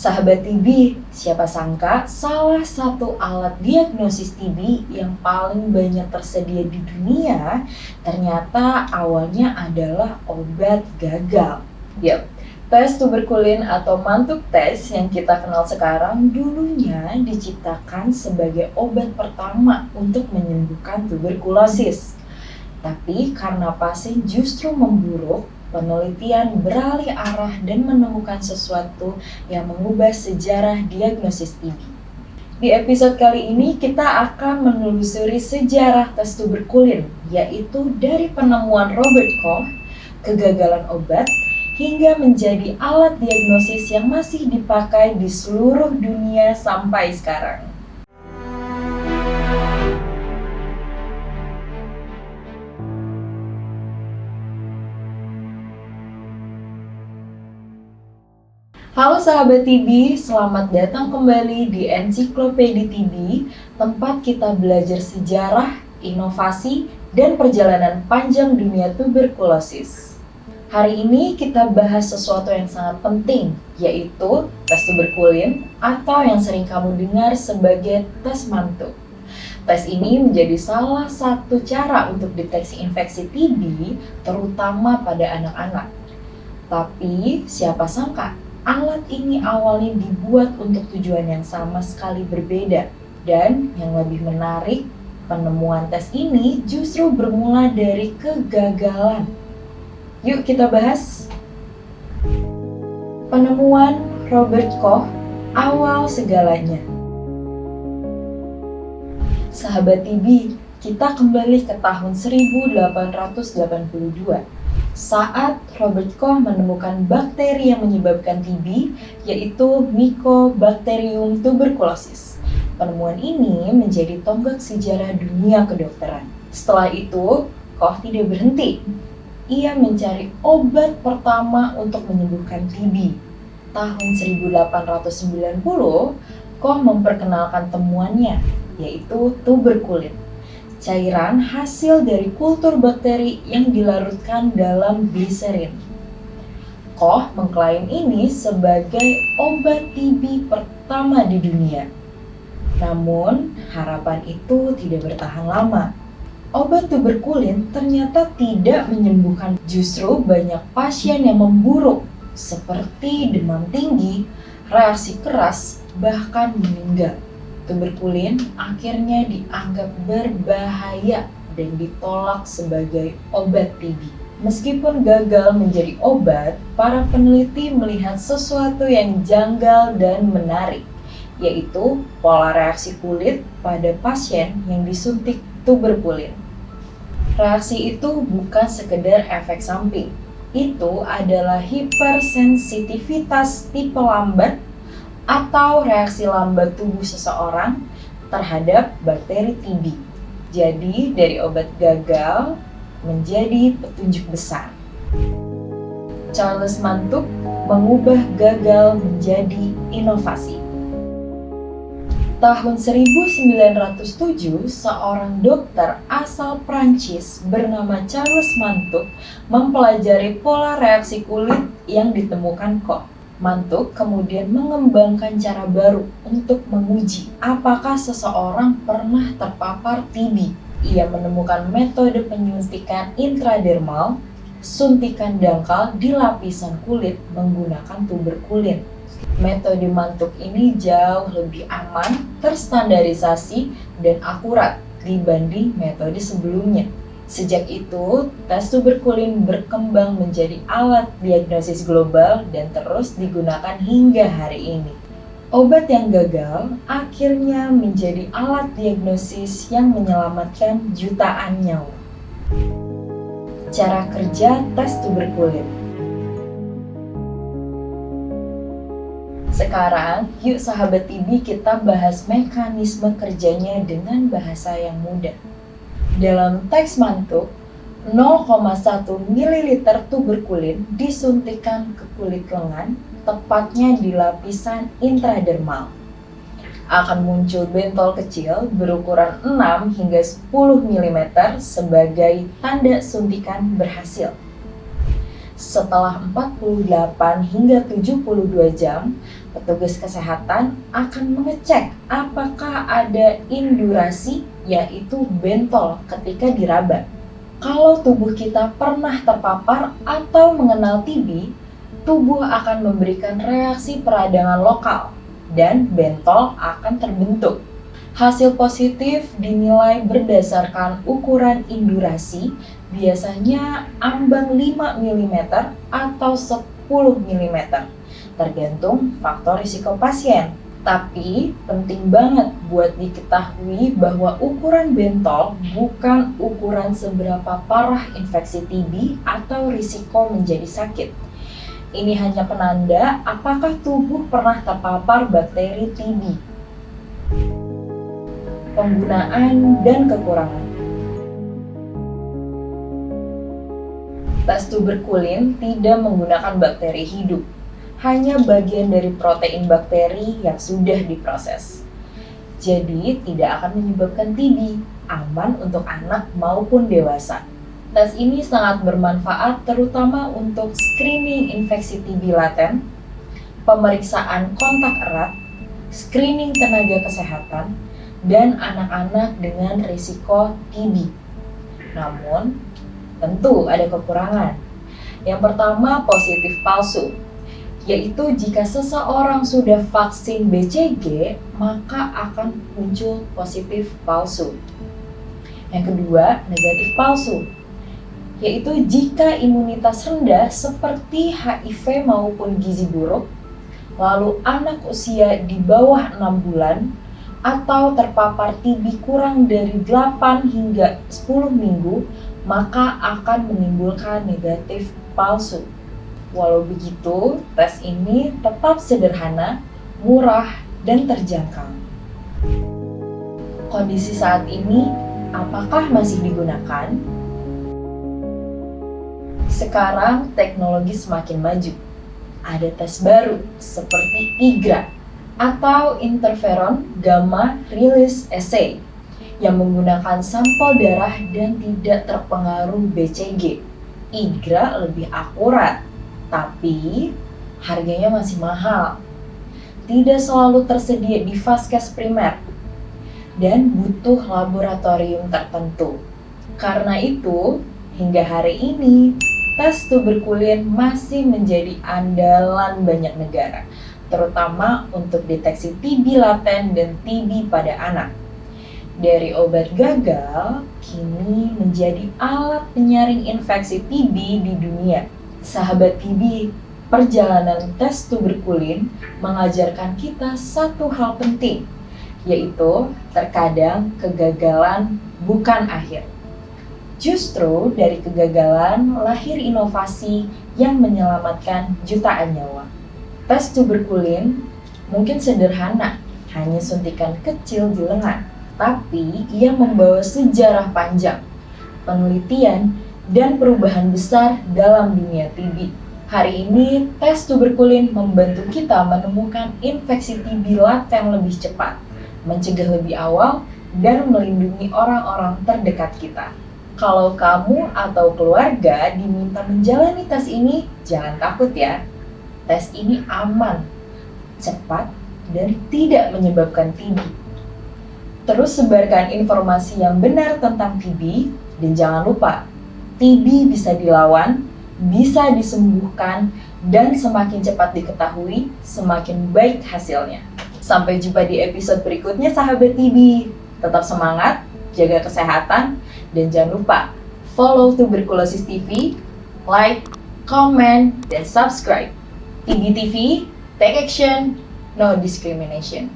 Sahabat TB, siapa sangka salah satu alat diagnosis TB yang paling banyak tersedia di dunia ternyata awalnya adalah obat gagal. Yap, tes tuberkulin atau mantuk tes yang kita kenal sekarang dulunya diciptakan sebagai obat pertama untuk menyembuhkan tuberkulosis. Tapi karena pasien justru memburuk, penelitian beralih arah dan menemukan sesuatu yang mengubah sejarah diagnosis TB. Di episode kali ini kita akan menelusuri sejarah tes tuberkulin, yaitu dari penemuan Robert Koch, kegagalan obat, hingga menjadi alat diagnosis yang masih dipakai di seluruh dunia sampai sekarang. Halo sahabat TB, selamat datang kembali di Ensiklopedia TB, tempat kita belajar sejarah, inovasi, dan perjalanan panjang dunia tuberkulosis. Hari ini kita bahas sesuatu yang sangat penting, yaitu tes tuberkulin atau yang sering kamu dengar sebagai tes mantuk. Tes ini menjadi salah satu cara untuk deteksi infeksi TB, terutama pada anak-anak. Tapi siapa sangka alat ini awalnya dibuat untuk tujuan yang sama sekali berbeda. Dan yang lebih menarik, penemuan tes ini justru bermula dari kegagalan. Yuk kita bahas. Penemuan Robert Koch, awal segalanya. Sahabat TB, kita kembali ke tahun 1882. Saat Robert Koch menemukan bakteri yang menyebabkan TB, yaitu Mycobacterium tuberculosis. Penemuan ini menjadi tonggak sejarah dunia kedokteran. Setelah itu, Koch tidak berhenti. Ia mencari obat pertama untuk menyembuhkan TB. Tahun 1890, Koch memperkenalkan temuannya, yaitu tuberkulin. Cairan hasil dari kultur bakteri yang dilarutkan dalam gliserin. Koch mengklaim ini sebagai obat TB pertama di dunia. Namun, harapan itu tidak bertahan lama. Obat tuberkulin ternyata tidak menyembuhkan, justru banyak pasien yang memburuk, seperti demam tinggi, reaksi keras, bahkan meninggal. Tuberkulin akhirnya dianggap berbahaya dan ditolak sebagai obat TB. Meskipun gagal menjadi obat, para peneliti melihat sesuatu yang janggal dan menarik, yaitu pola reaksi kulit pada pasien yang disuntik tuberkulin. Reaksi itu bukan sekedar efek samping, itu adalah hipersensitivitas tipe lambat atau reaksi lambat tubuh seseorang terhadap bakteri TB. Jadi dari obat gagal menjadi petunjuk besar. Charles Mantuk mengubah gagal menjadi inovasi. Tahun 1907, seorang dokter asal Prancis bernama Charles Mantuk mempelajari pola reaksi kulit yang ditemukan Koch. Mantuk kemudian mengembangkan cara baru untuk menguji apakah seseorang pernah terpapar TB. Ia menemukan metode penyuntikan intradermal, suntikan dangkal di lapisan kulit menggunakan tuberkulin. Metode Mantuk ini jauh lebih aman, terstandarisasi, dan akurat dibanding metode sebelumnya. Sejak itu, tes tuberkulin berkembang menjadi alat diagnosis global dan terus digunakan hingga hari ini. Obat yang gagal akhirnya menjadi alat diagnosis yang menyelamatkan jutaan nyawa. Cara kerja tes tuberkulin. Sekarang, yuk sahabat TB kita bahas mekanisme kerjanya dengan bahasa yang mudah. Dalam teks Mantuk, 0,1 ml tuberkulin disuntikan ke kulit lengan, tepatnya di lapisan intradermal. Akan muncul bentol kecil berukuran 6 hingga 10 mm sebagai tanda suntikan berhasil. Setelah 48 hingga 72 jam, Petugas kesehatan akan mengecek apakah ada indurasi, yaitu bentol ketika diraba. Kalau tubuh kita pernah terpapar atau mengenal TB, tubuh akan memberikan reaksi peradangan lokal dan bentol akan terbentuk. Hasil positif dinilai berdasarkan ukuran indurasi, biasanya ambang 5 mm atau 10 mm, tergantung faktor risiko pasien. Tapi penting banget buat diketahui bahwa ukuran bentol bukan ukuran seberapa parah infeksi TB atau risiko menjadi sakit. Ini hanya penanda apakah tubuh pernah terpapar bakteri TB. Penggunaan dan kekurangan. Tes tuberkulin tidak menggunakan bakteri hidup, hanya bagian dari protein bakteri yang sudah diproses. Jadi tidak akan menyebabkan TB, aman untuk anak maupun dewasa. Tes ini sangat bermanfaat terutama untuk screening infeksi TB laten, pemeriksaan kontak erat, screening tenaga kesehatan, dan anak-anak dengan risiko TB. Namun, tentu ada kekurangan. Yang pertama, positif palsu, yaitu jika seseorang sudah vaksin BCG, maka akan muncul positif palsu. Yang kedua, negatif palsu, yaitu jika imunitas rendah seperti HIV maupun gizi buruk, lalu anak usia di bawah 6 bulan, atau terpapar TB kurang dari 8 hingga 10 minggu, maka akan menimbulkan negatif palsu. Walau begitu, tes ini tetap sederhana, murah, dan terjangkau. Kondisi saat ini, apakah masih digunakan? Sekarang teknologi semakin maju. Ada tes baru seperti IGRA atau interferon gamma release assay yang menggunakan sampel darah dan tidak terpengaruh BCG. IGRA lebih akurat, tapi harganya masih mahal. Tidak selalu tersedia di vaskes primer dan butuh laboratorium tertentu. Karena itu, hingga hari ini, tes tuberkulin masih menjadi andalan banyak negara, terutama untuk deteksi TB laten dan TB pada anak. Dari obat gagal, kini menjadi alat penyaring infeksi TB di dunia. Sahabat TB, perjalanan tes tuberkulin mengajarkan kita satu hal penting, yaitu terkadang kegagalan bukan akhir. Justru dari kegagalan lahir inovasi yang menyelamatkan jutaan nyawa. Tes tuberkulin mungkin sederhana, hanya suntikan kecil di lengan, tapi ia membawa sejarah panjang, penelitian, dan perubahan besar dalam dunia TB. Hari ini, tes tuberkulin membantu kita menemukan infeksi TB laten lebih cepat, mencegah lebih awal, dan melindungi orang-orang terdekat kita. Kalau kamu atau keluarga diminta menjalani tes ini, jangan takut ya. Tes ini aman, cepat, dan tidak menyebabkan TB. Terus sebarkan informasi yang benar tentang TB, dan jangan lupa, TB bisa dilawan, bisa disembuhkan, dan semakin cepat diketahui, semakin baik hasilnya. Sampai jumpa di episode berikutnya, sahabat TB. Tetap semangat, jaga kesehatan, dan jangan lupa follow Tuberkulosis TV, like, comment, dan subscribe. TB TV, take action, no discrimination.